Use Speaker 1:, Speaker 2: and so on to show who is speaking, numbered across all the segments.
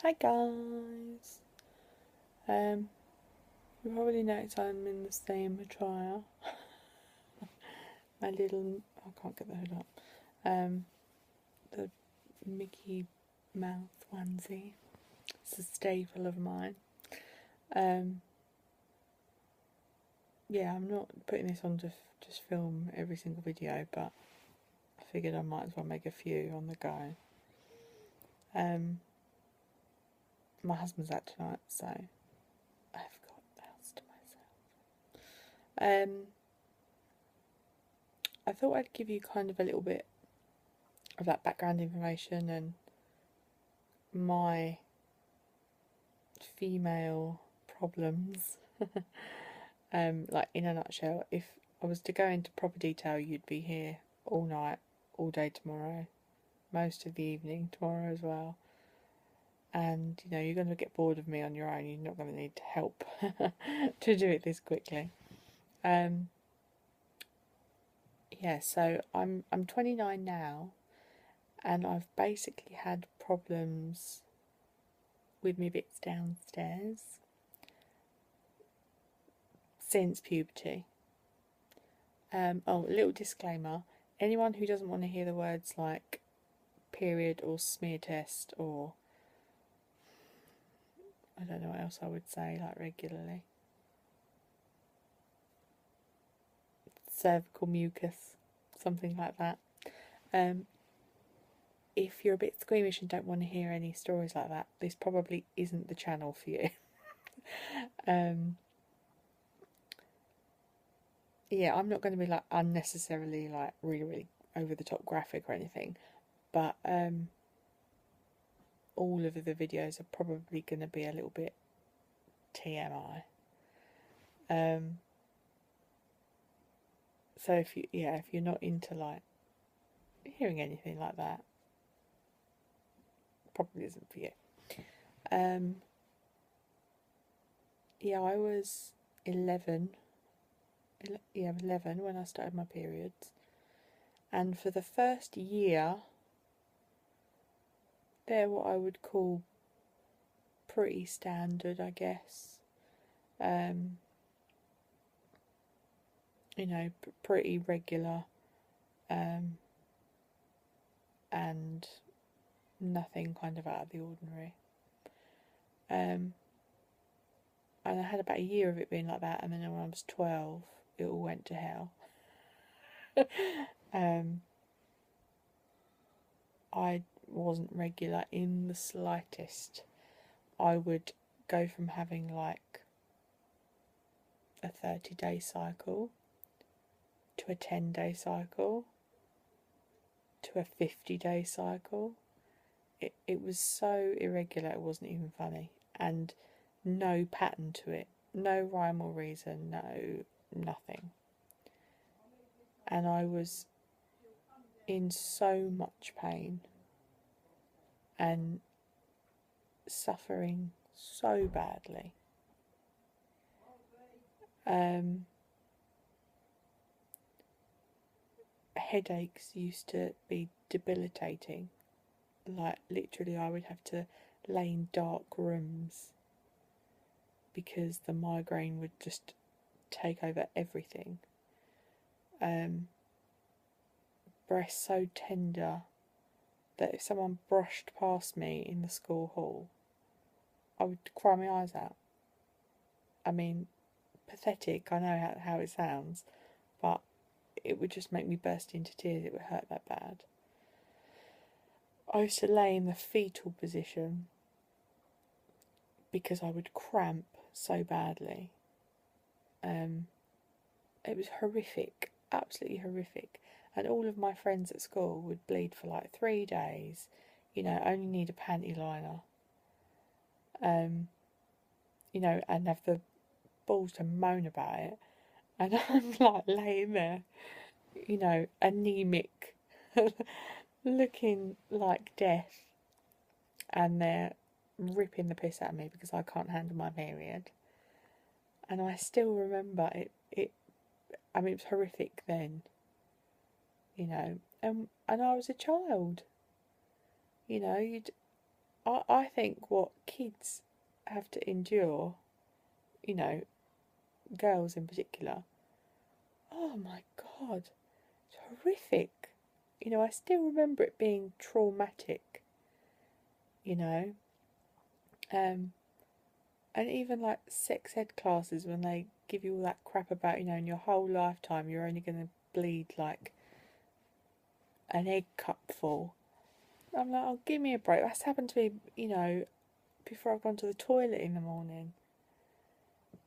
Speaker 1: Hi guys. You probably noticed I'm in the same attire. My little, I can't get the hood up. The Mickey Mouth onesie. It's a staple of mine. Yeah, I'm not putting this on to just film every single video, but I figured I might as well make a few on the go. My husband's out tonight, so I've got the house to myself. I thought I'd give you kind of a little bit of that background information and my female problems. Like in a nutshell, if I was to go into proper detail, you'd be here all night, all day tomorrow, most of the evening tomorrow as well. And you know, you're going to get bored of me on your own. You're not going to need help to do it this quickly. Yeah, so I'm 29 now, and I've basically had problems with my bits downstairs since puberty. Oh, a little disclaimer: anyone who doesn't want to hear the words like period or smear test or I don't know what else I would say, like regularly, cervical mucus, something like that. If you're a bit squeamish and don't want to hear any stories like that, this probably isn't the channel for you. Yeah, I'm not going to be like unnecessarily like really over the top graphic or anything, but all of the videos are probably going to be a little bit TMI. So if you're not into like hearing anything like that, probably isn't for you. Yeah, I was 11 when I started my periods, and for the first year they're what I would call pretty standard, I guess. You know, pretty regular, and nothing kind of out of the ordinary. And I had about a year of it being like that, and then when I was 12 it all went to hell. I wasn't regular in the slightest. I would go from having like a 30-day cycle to a 10-day cycle to a 50-day cycle. It was so irregular it wasn't even funny, and no pattern to it, no rhyme or reason, nothing. And I was in so much pain and suffering so badly. Headaches used to be debilitating. Like literally I would have to lay in dark rooms because the migraine would just take over everything. Breasts so tender that if someone brushed past me in the school hall, I would cry my eyes out. I mean, pathetic, I know how it sounds, but it would just make me burst into tears. It would hurt that bad. I used to lay in the fetal position because I would cramp so badly. It was horrific, absolutely horrific. And all of my friends at school would bleed for like 3 days, you know, only need a panty liner, you know, and have the balls to moan about it. And I'm like laying there, you know, anemic, looking like death, and they're ripping the piss out of me because I can't handle my period. And I still remember it. I mean, it was horrific then, you know, and I was a child, you know, I think what kids have to endure, you know, girls in particular, oh my God, it's horrific. You know, I still remember it being traumatic, you know. And even like sex ed classes, when they give you all that crap about, you know, in your whole lifetime you're only going to bleed like an egg cupful. I'm like, oh, give me a break. That's happened to me, you know, before I've gone to the toilet in the morning.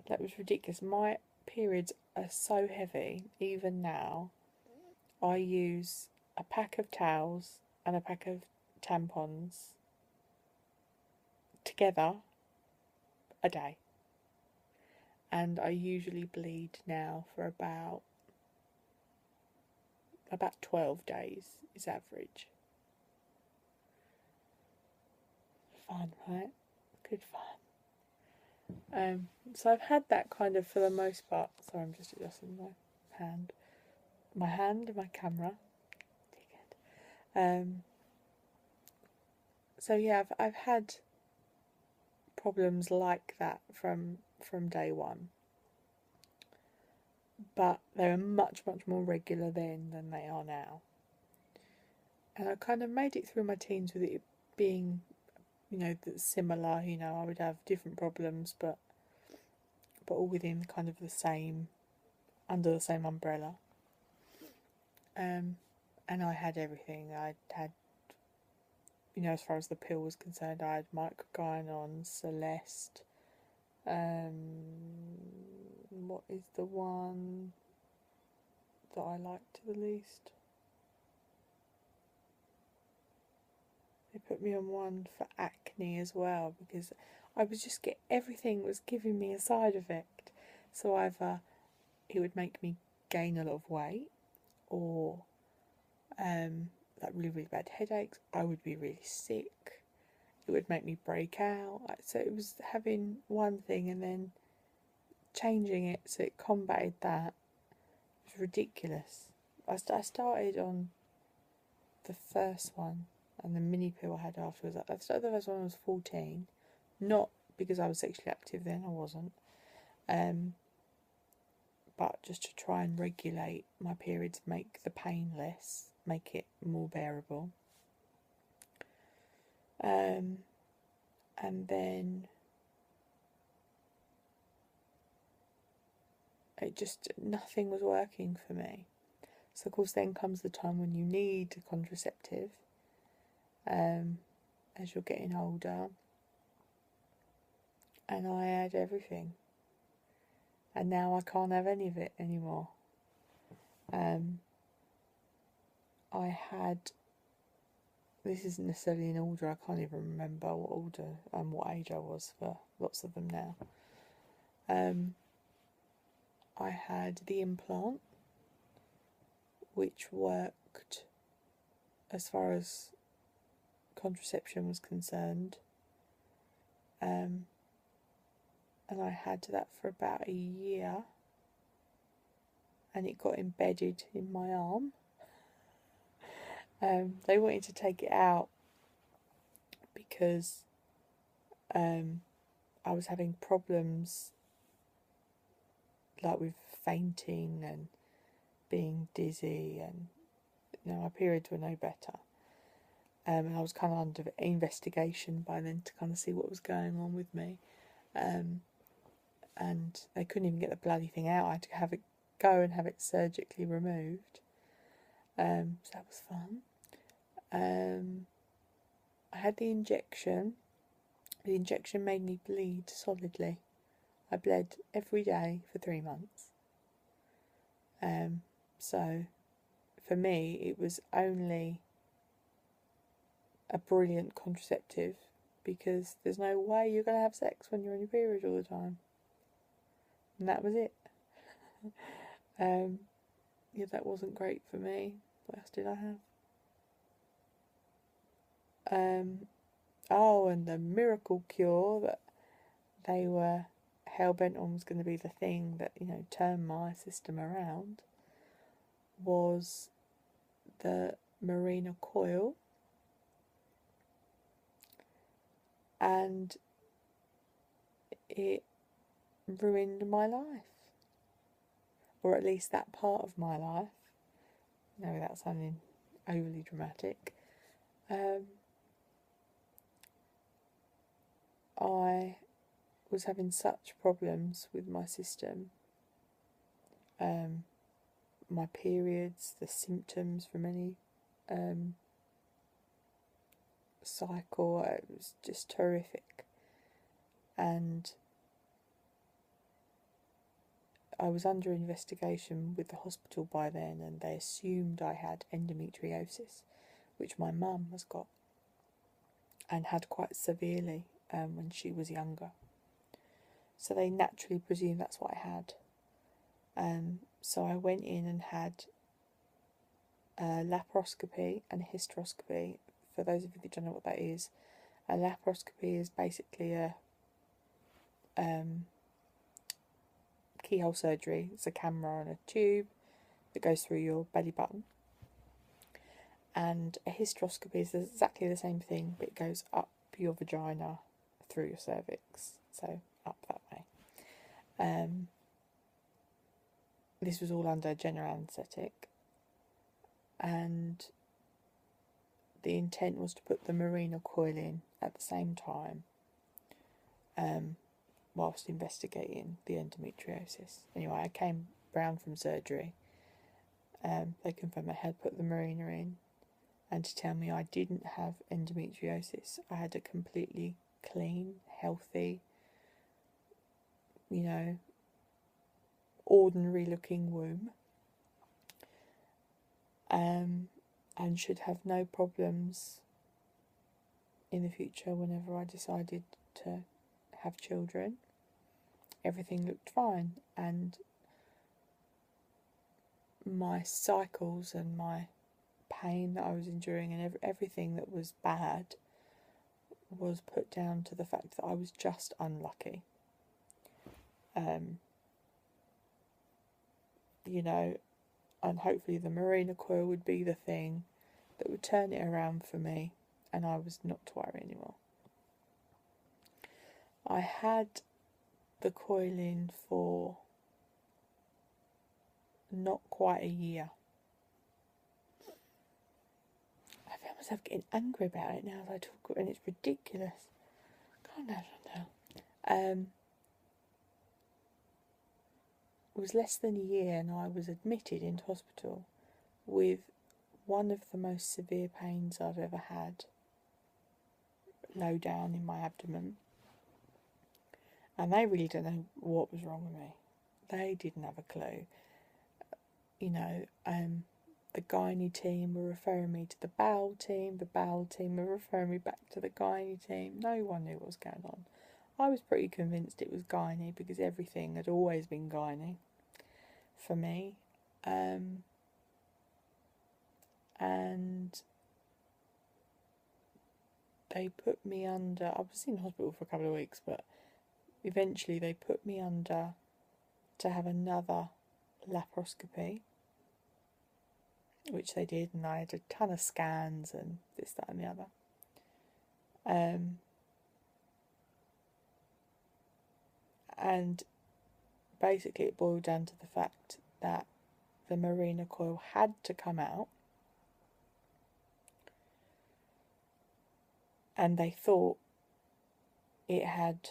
Speaker 1: That was ridiculous. My periods are so heavy, even now. I use a pack of towels and a pack of tampons together a day. And I usually bleed now for about 12 days is average. Fun, right? Good fun. So I've had that kind of for the most part. Sorry, I'm just adjusting my hand. My hand and my camera. So yeah, I've had problems like that from day one. But they were much more regular then than they are now. And I kind of made it through my teens with it being, you know, similar. You know, I would have different problems, but all within kind of the same, under the same umbrella. And I had everything. I had, you know, as far as the pill was concerned, I had Microgynon, Celeste. What is the one that I liked the least? They put me on one for acne as well, because I was just everything was giving me a side effect. So either it would make me gain a lot of weight, or like really bad headaches. I would be really sick. It would make me break out. So it was having one thing and then changing it so it combated that. It was ridiculous. I started on the first one, and the mini pill I had afterwards. I started the first one when I was 14. Not because I was sexually active then, I wasn't. But just to try and regulate my periods, make the pain less, make it more bearable. And then it just, nothing was working for me. So of course then comes the time when you need a contraceptive, as you're getting older. And I had everything. And now I can't have any of it anymore. I had, this isn't necessarily in order, I can't even remember what order and what age I was for lots of them now. I had the implant, which worked as far as contraception was concerned. And I had that for about a year, and it got embedded in my arm. They wanted to take it out because I was having problems like with fainting and being dizzy, and you know, my periods were no better. And I was kind of under investigation by then to kind of see what was going on with me. And they couldn't even get the bloody thing out. I had to go and have it surgically removed. So that was fun. I had the injection. The injection made me bleed solidly. I bled every day for 3 months. So for me, it was only a brilliant contraceptive, because there's no way you're going to have sex when you're on your period all the time. And that was it. Yeah, that wasn't great for me. What else did I have? Oh, and the miracle cure that they were hell-bent on was going to be the thing that, you know, turned my system around, was the Marina coil. and it ruined my life, or at least that part of my life. No, without sounding overly dramatic. I was having such problems with my system. My periods, the symptoms from any cycle, it was just terrific. And I was under investigation with the hospital by then, and they assumed I had endometriosis, which my mum has got and had quite severely when she was younger. So they naturally presumed that's what I had. So I went in and had a laparoscopy and a hysteroscopy. For those of you that don't know what that is, a laparoscopy is basically a keyhole surgery. It's a camera and a tube that goes through your belly button. And a hysteroscopy is exactly the same thing, but it goes up your vagina through your cervix, so up that way. This was all under general anaesthetic, and the intent was to put the Mirena coil in at the same time, whilst investigating the endometriosis. Anyway, I came round from surgery. They confirmed I had put the Mirena in, and to tell me I didn't have endometriosis. I had a completely clean, healthy, ordinary looking womb, and should have no problems in the future whenever I decided to have children. Everything looked fine, and my cycles and my pain that I was enduring and everything that was bad was put down to the fact that I was just unlucky. And hopefully the Mirena coil would be the thing that would turn it around for me, and I was not to worry anymore. I had the coil in for not quite a year. I found myself getting angry about it now as I talk, and it's ridiculous. Calm down, Chantal. It was less than a year, and I was admitted into hospital with one of the most severe pains I've ever had, low down in my abdomen. And they really don't know what was wrong with me. They didn't have a clue. The gynae team were referring me to the bowel team were referring me back to the gynae team. No one knew what was going on. I was pretty convinced it was gynae because everything had always been gynae for me. And they put me under, I was in hospital for a couple of weeks, but eventually they put me under to have another laparoscopy, which they did, and I had a ton of scans and this, that and the other. And basically it boiled down to the fact that the Mirena coil had to come out, and they thought it had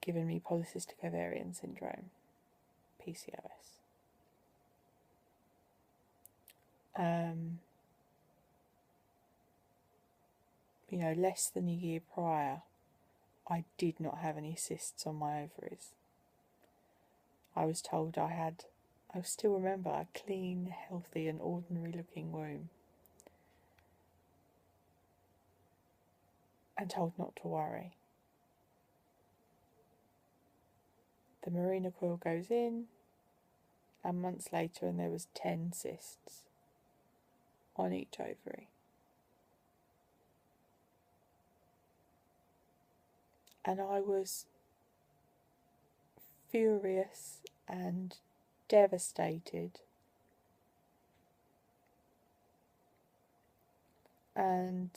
Speaker 1: given me polycystic ovarian syndrome, PCOS. Less than a year prior, I did not have any cysts on my ovaries. I was told I still remember, a clean, healthy and ordinary looking womb. And told not to worry. The Mirena coil goes in, and months later, and there was 10 cysts on each ovary. And I was furious and devastated. And